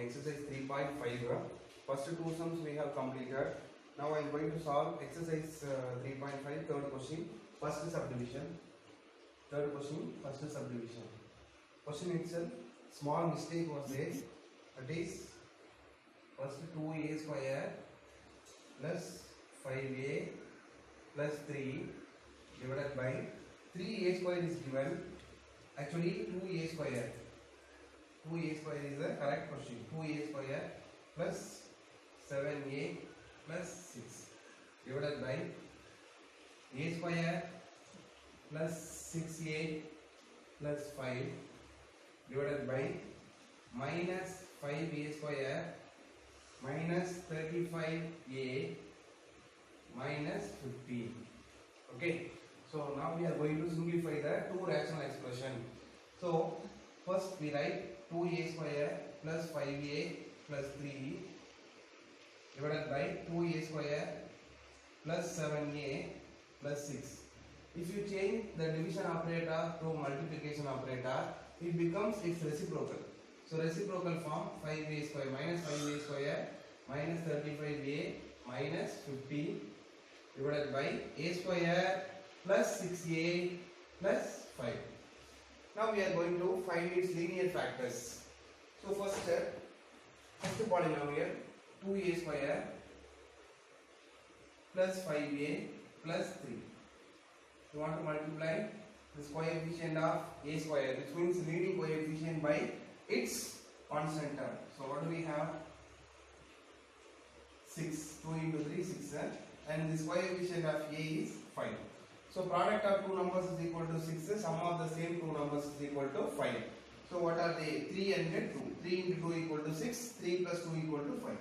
exercise 3.5. First two sums we have completed. Now I am going to solve exercise 3.5, third question, first subdivision. Third question, first subdivision. Question itself, small mistake was there. That is, first 2a square plus 5a plus 3 divided by 3a square is given. Actually 2a square. 2a square is the correct question. 2a square plus 7a plus 6 divided by a square plus 6a plus 5 divided by minus 5a square minus 35a minus 15. Okay. So now we are going to simplify the two rational expression. So first we write 2a square plus 5a plus 3 divided by 2a square plus 7a plus 6. If you change the division operator to multiplication operator, it becomes its reciprocal. So reciprocal form 5a square minus 5a square minus 35a minus 15 divided by a square plus 6a plus 5. Now we are going to find its linear factors. So first step, first polynomial 2a square plus 5a plus 3. You want to multiply this coefficient of a square, which means leading coefficient, by its constant term. So what do we have? 6. 2 into 3, 6. And this coefficient of a is 5. So product of two numbers is equal to 6. Sum of the same two numbers is equal to 5. So what are they? 3 and 2. 3 into 2 equal to 6. 3 plus 2 equal to 5.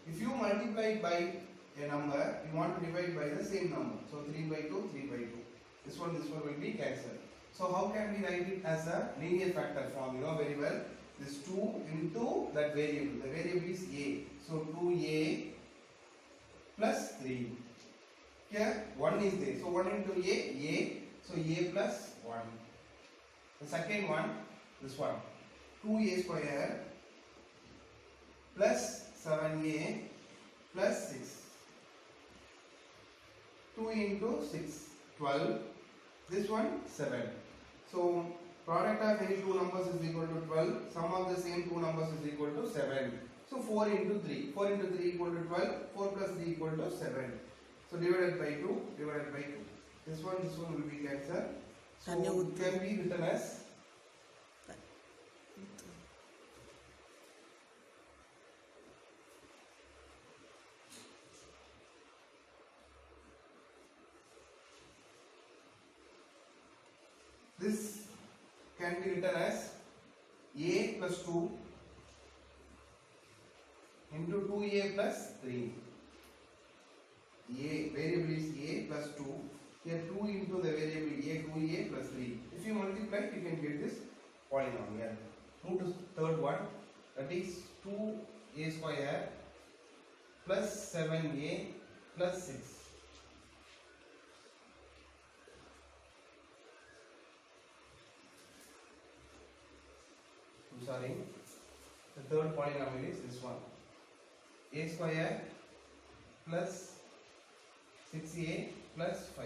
If you multiply it by a number, you want to divide by the same number. So 3 by 2, 3 by 2. This one will be cancelled. So how can we write it as a linear factor form? You know very well. This 2 into that variable. The variable is a. So 2a plus 3. Here 1 is there. So 1 into a. So a plus 1. The second one, this one. 2a square plus 7a plus 6. 2 into 6, 12. This one, 7. So product of any two numbers is equal to 12. Sum of the same two numbers is equal to 7. So 4 into 3. 4 into 3 equal to 12. 4 plus 3 equal to 7. So divided by 2, divided by 2. This one will be cancelled. So it can be written as this can be written as a plus 2 into 2a plus 3. A variable is a plus 2. Here 2 into the variable a, 2a plus 3. If you multiply, you can get this polynomial. Move to third one. That is 2a square plus 7a plus 6. Sorry, the third polynomial is this one. A square plus 6a plus 5.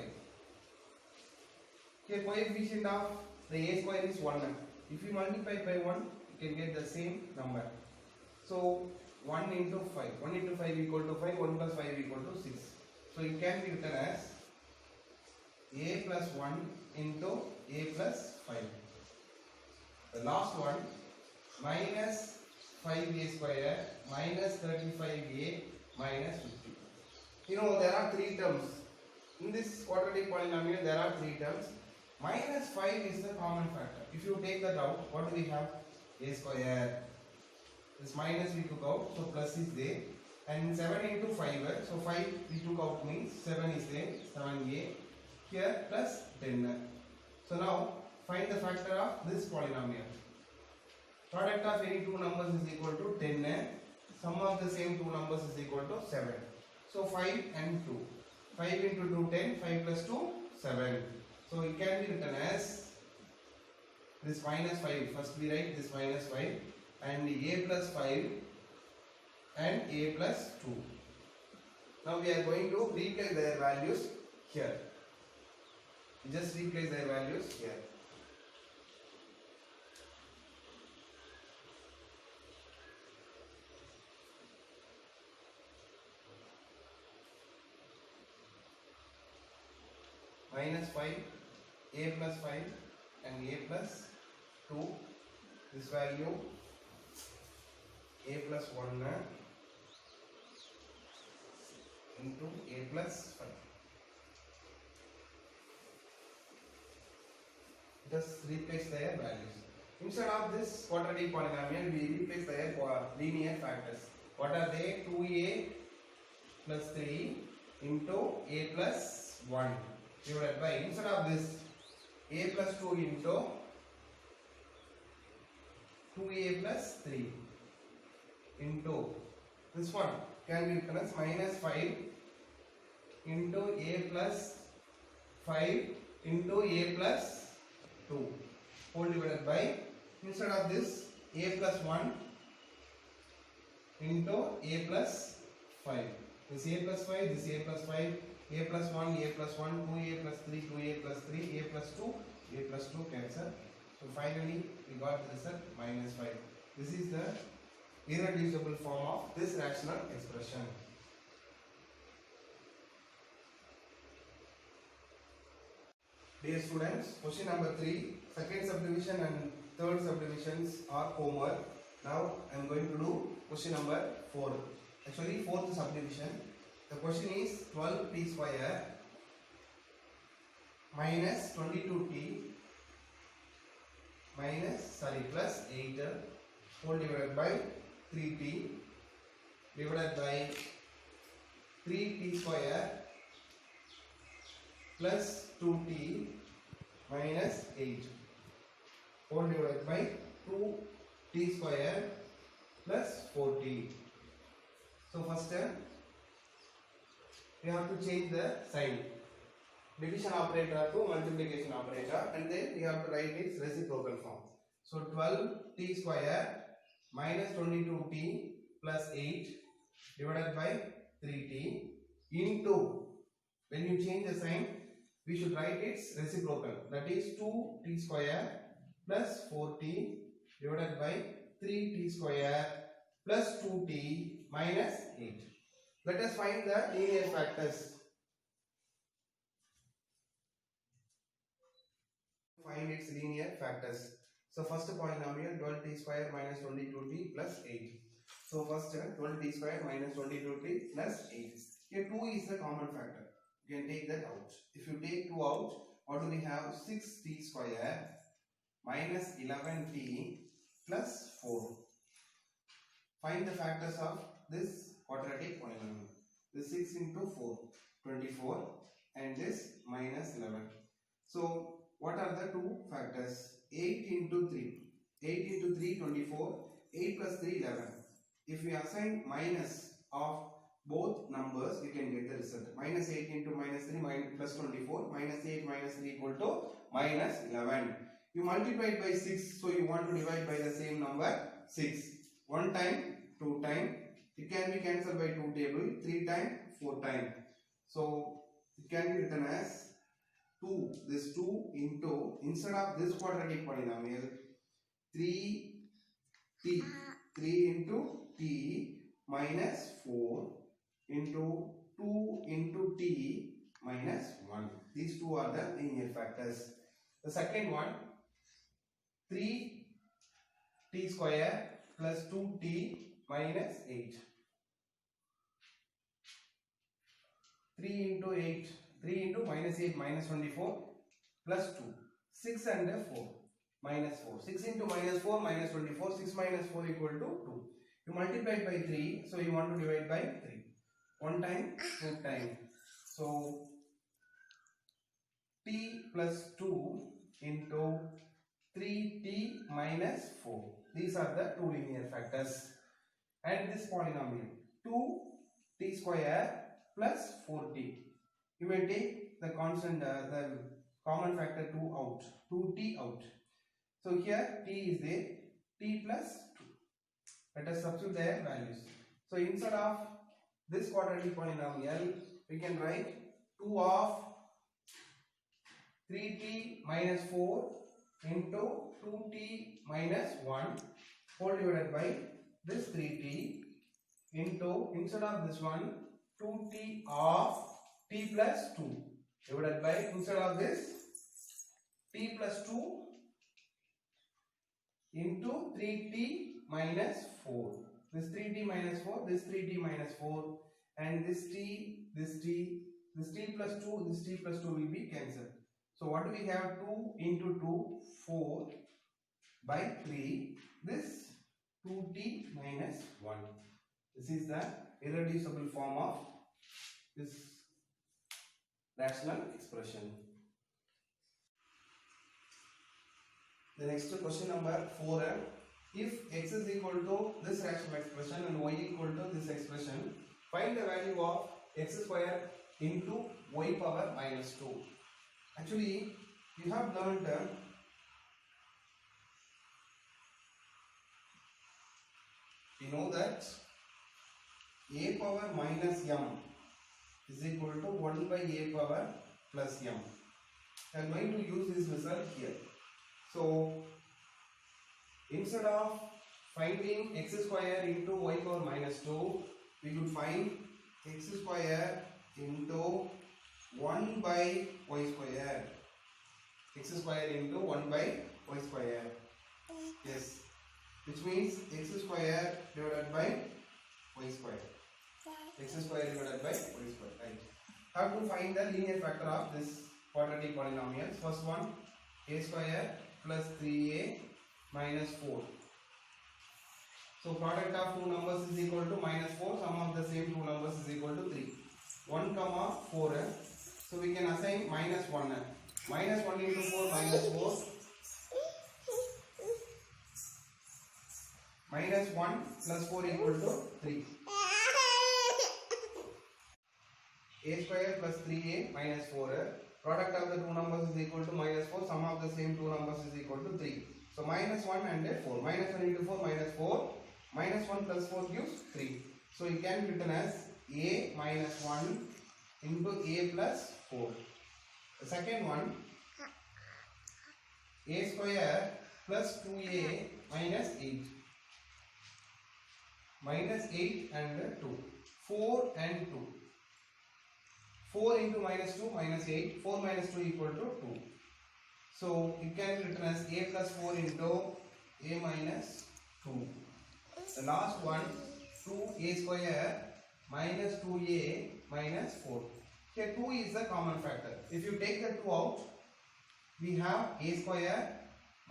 Here coefficient of the a square is 1. If you multiply by 1, you can get the same number. So 1 into 5. 1 into 5 equal to 5. 1 plus 5 equal to 6. So it can be written as a plus 1 into a plus 5. The last one, minus 5a square minus 35a minus 50. You know there are three terms. In this quadratic polynomial there are three terms. Minus 5 is the common factor. If you take that out, what do we have? A square. This minus we took out, so plus is there. And 7 into 5, so 5 we took out means 7 is there, 7a. Here plus 10. So now find the factor of this polynomial. Product of any two numbers is equal to 10. Sum of the same two numbers is equal to 7. So 5 and 2. 5 into 2, 10. 5 plus 2, 7. So it can be written as this minus 5. First we write this minus 5 and a plus 5 and a plus 2. Now we are going to replace their values here. Just replace their values here. Minus 5, a plus 5 and a plus 2. This value a plus 1 into a plus 5. Just replace their values. Instead of this quadratic polynomial, we replace their linear factors. What are they? 2a plus 3 into a plus 1 divided by, instead of this, a plus 2 into 2a plus 3 into this one can be written as minus 5 into a plus 5 into a plus 2 whole divided by, instead of this, a plus 1 into a plus 5. This a plus 5, this a plus 5, a plus 1, a plus 1, 2a plus 3, 2a plus 3, a plus 2, a plus 2 cancel. So finally we got the result minus 5. This is the irreducible form of this rational expression. Dear students, question number 3, second subdivision and third subdivisions are homework. Now I am going to do question number 4. Actually fourth subdivision. The question is 12t square minus 22t plus 8 whole divided by 3t divided by 3t square plus 2t minus 8 whole divided by 2t square plus 4t. So first we have to change the sign, division operator to multiplication operator, and then we have to write its reciprocal form. So 12t square minus 22t plus 8 divided by 3t into, when you change the sign, we should write its reciprocal, that is 2t square plus 4t divided by 3t square plus 2t minus 8. Let us find the linear factors. Find its linear factors. So first polynomial 12t square minus 22t plus 8. So first 12t square minus 22t plus 8. Here 2 is the common factor. You can take that out. If you take 2 out, what do we have? 6t square minus 11t plus 4. Find the factors of this quadratic polynomial. This 6 into 4, 24, and this minus 11. So what are the two factors? 8 into 3. 8 into 3, 24. 8 plus 3, 11. If we assign minus of both numbers, we can get the result. Minus 8 into minus 3 plus 24. Minus 8 minus 3 equal to minus 11. You multiply it by 6. So you want to divide by the same number 6. 1 time, 2 time. It can be cancelled by 2 table. 3 time, 4 time. So it can be written as 2, this 2 into, instead of this quadratic polynomial, 3t, 3 into t minus 4 into 2 into t minus 1. These two are the linear factors. The second one, 3t square plus 2t minus 8. 3 into 8. 3 into minus 8 minus 24 plus 2. 6 and 4 minus 4. 6 into minus 4 minus 24. 6 minus 4 equal to 2. You multiply it by 3. So you want to divide by 3. 1 time, 2 time. So t plus 2 into 3t minus 4. These are the two linear factors. And this polynomial 2t square plus 4t. You will take the constant, the common factor 2 out, 2t out. So here t is there, t plus 2. Let us substitute their values. So instead of this quadratic polynomial, we can write 2 of 3t minus 4 into 2t minus 1 whole divided by this 3t into, instead of this one, 2t of t plus 2 divided by, instead of this, t plus 2 into 3t minus 4. This 3t minus 4, this 3t minus 4, and this t plus 2, this t plus 2 will be cancelled. So what do we have? 2 into 2, 4 by 3, this 2t minus 1. This is the irreducible form of this rational expression. The next question number 4. If x is equal to this rational expression and y equal to this expression, find the value of x square into y power minus 2. Actually, you have learned we know that a power minus m is equal to 1 by a power plus m. I am going to use this result here. So, instead of finding x square into y power minus 2, we could find x square into 1 by y square. X square into 1 by y square. Yes. Which means x square divided by y square. X square divided by y square. Right. How to find the linear factor of this quadratic polynomials? First one, a square plus 3a minus 4. So product of two numbers is equal to minus 4. Sum of the same two numbers is equal to 3. 1 comma 4. So we can assign minus 1. Minus 1 into 4 minus 4. Minus 1 plus 4 equal to 3. A square plus 3a minus 4. Product of the two numbers is equal to minus 4. Sum of the same two numbers is equal to 3. So minus 1 and 4. Minus 1 into 4 minus 4. Minus 1 plus 4 gives 3. So it can be written as a minus 1 into a plus 4. The second one, a square plus 2a minus 8. Minus 8 and 2. 4 and 2. 4 into minus 2 minus 8. 4 minus 2 equal to 2. So it can be written as a plus 4 into a minus 2. The last one, 2a square minus 2a minus 4. Here 2 is the common factor. If you take the 2 out, we have a square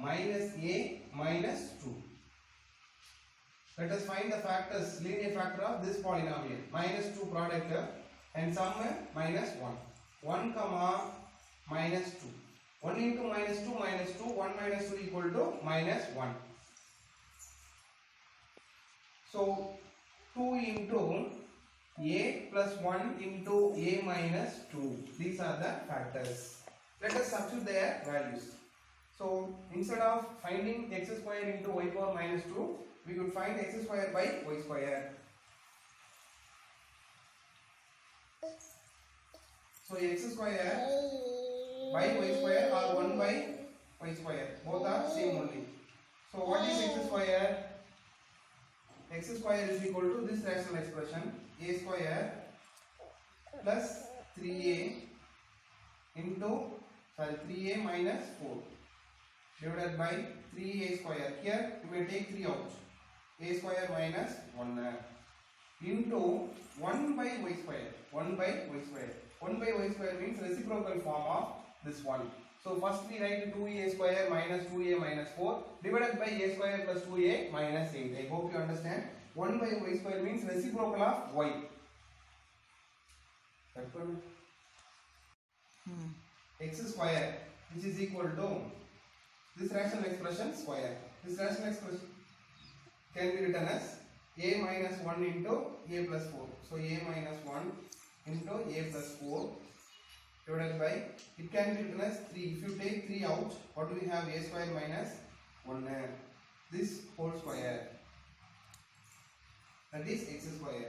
minus a minus 2. Let us find the factors, linear factor of this polynomial. Minus 2 product and sum minus 1. 1 comma minus 2. 1 into minus 2 minus 2. 1 minus 2 equal to minus 1. So 2 into a plus 1 into a minus 2. These are the factors. Let us substitute their values. So instead of finding x square into y power minus 2, we could find x square by y square. So x square by y square or 1 by y square. Both are same only. So what is x square? X square is equal to this rational expression a square plus 3a into 3a minus 4 divided by 3a square. Here you may take 3 out. A square minus 1 into 1 by y square. 1 by y square. 1 by y square means reciprocal form of this one. So first we write 2a square minus 2a minus 4 divided by a square plus 2a minus 8. I hope you understand. 1 by y square means reciprocal of y. X square, which is equal to this rational expression square. This rational expression can be written as a minus 1 into a plus 4. So a minus 1 into a plus 4 divided by, it can be written as 3. If you take 3 out, what do we have? A square minus 1. This whole square. that is x square.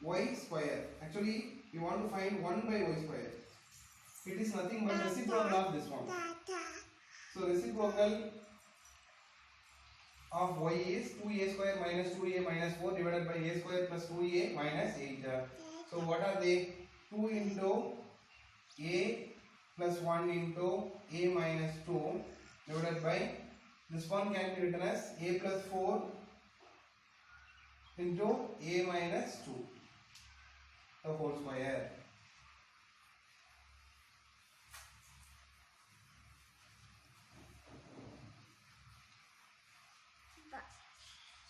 Y square, actually we want to find 1 by y square. It is nothing but reciprocal of this one. So reciprocal of y is 2a square minus 2a minus 4 divided by a square plus 2a minus 8. So what are they? 2 into a plus 1 into a minus 2 divided by, this one can be written as a plus 4 into a minus 2 the whole square.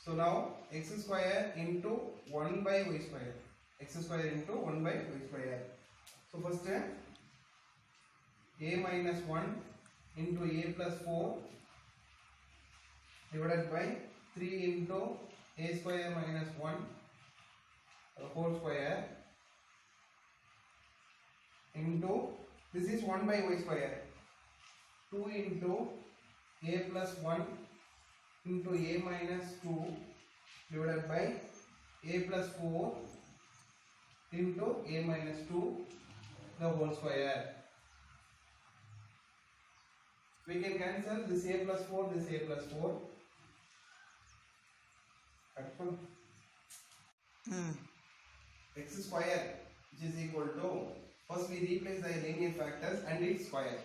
So now x square into 1 by y square. X square into 1 by y square. So first a minus 1 into a plus 4 divided by 3 into a square minus 1 the whole square into, this is 1 by y square, 2 into a plus 1 into a minus 2 divided by a plus 4 into a minus 2 the whole square. We can cancel this a plus 4, this a plus 4. X square, which is equal to, first we replace the linear factors and its square,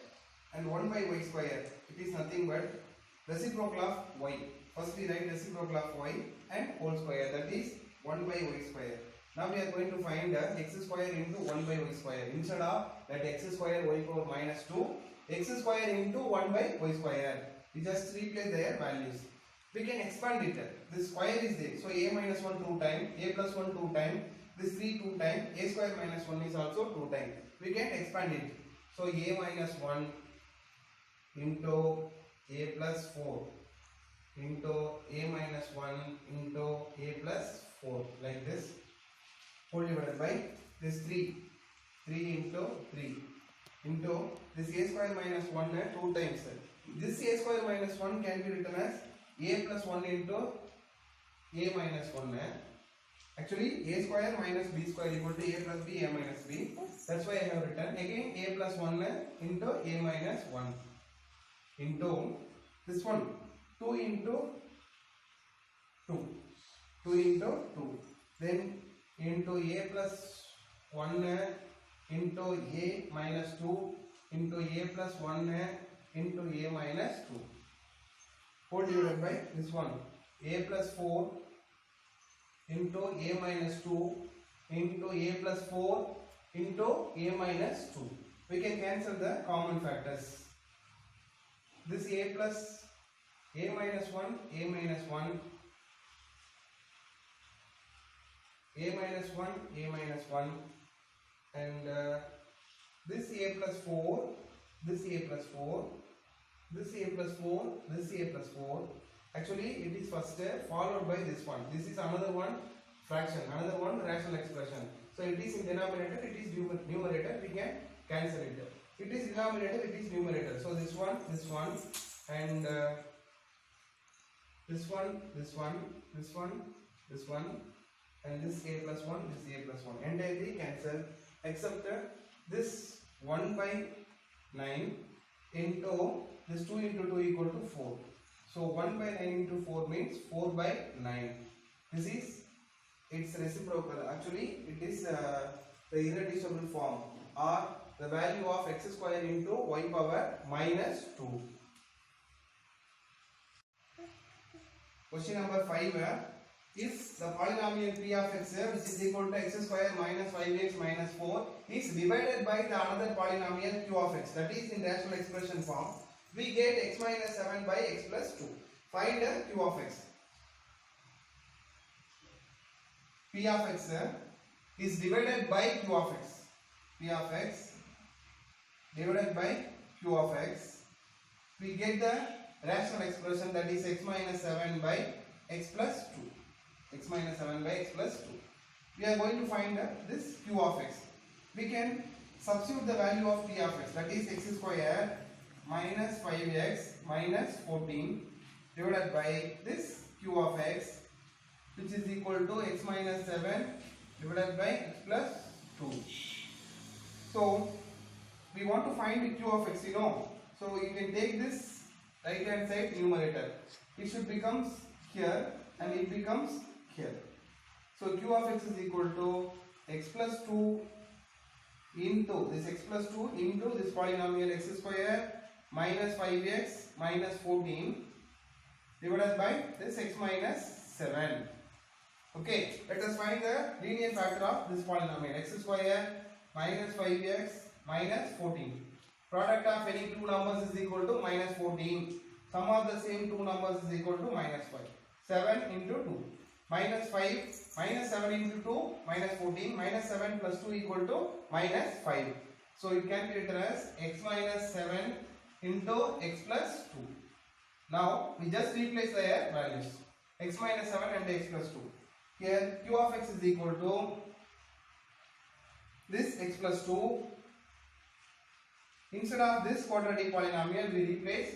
and 1 by y square, it is nothing but reciprocal of y. First we write reciprocal of y and whole square, that is 1 by y square. Now we are going to find x square into 1 by y square. Instead of that x square y power minus 2, x square into 1 by y square. We just replace their values. We can expand it. This square is there. So a minus 1 2 times, a plus 1 2 times, this 3 2 times, a square minus 1 is also 2 times. We can expand it. So a minus 1 into a plus 4 into a minus 1 into a plus 4, like this, whole divided by this 3 into 3 into this a square minus 1 2 times. This a square minus 1 can be written as a plus 1 into a minus 1. Actually a square minus b square equal to a plus b, a minus b. That's why I have written again a plus 1 into a minus 1 into this one 2 into 2, 2 into 2, then into a plus 1 into a minus 2 into a plus 1 into a minus 2, whole divided by this one a plus 4 into a minus 2 into a plus 4 into a minus 2. We can cancel the common factors. This a plus a minus 1, a minus 1, a minus 1, a minus 1, and this a plus 4, this a plus 4, this a plus 4, this a plus 4. Actually it is first followed by this one. This is another one fraction, another one rational expression. So it is in denominator, it is numerator, we can cancel it. It is denominator, it is numerator. So this one, and this one, this one, this one, this one, and this a plus 1, this a plus 1. Entirely cancel except this 1 by 9 into this 2 into 2 equal to 4. So 1 by 9 into 4 means 4 by 9. This is its reciprocal. Actually it is the irreducible form, or the value of x square into y power minus 2. Question number 5. If the polynomial p of x, which is equal to x square minus 5x minus 4, is divided by the another polynomial q of x, that is in rational expression form, we get x minus 7 by x plus 2. Find q of x. P of x is divided by q of x. P of x divided by q of x. We get the rational expression, that is x minus 7 by x plus 2. X minus 7 by x plus 2. We are going to find this q of x. We can substitute the value of p of x, that is x square minus 5x minus 14 divided by this q of x which is equal to x minus 7 divided by x plus 2. So we want to find q of x, you know. So you can take this right hand side numerator. It should becomes here and it becomes here. So q of x is equal to x plus 2 into this x plus 2 into this polynomial x square minus 5x minus 14 divided by this x minus 7. Okay, let us find the linear factor of this polynomial x square minus 5x minus 14. Product of any two numbers is equal to minus 14. Sum of the same two numbers is equal to minus 5. 7 into 2. Minus 5 minus 7 into 2 minus 14 minus 7 plus 2 equal to minus 5. So it can be written as x minus 7 into x plus 2. Now we just replace their values. X minus 7 and x plus 2. Here q of x is equal to this x plus 2. Instead of this quadratic polynomial, we replace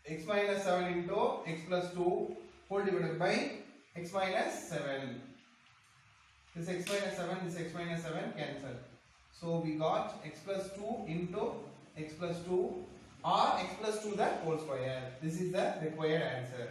x minus 7 into x plus 2 whole divided by x minus 7. This x minus 7, this x minus 7 cancel. So we got x plus 2 into x plus 2 or x plus 2 the whole square. This is the required answer.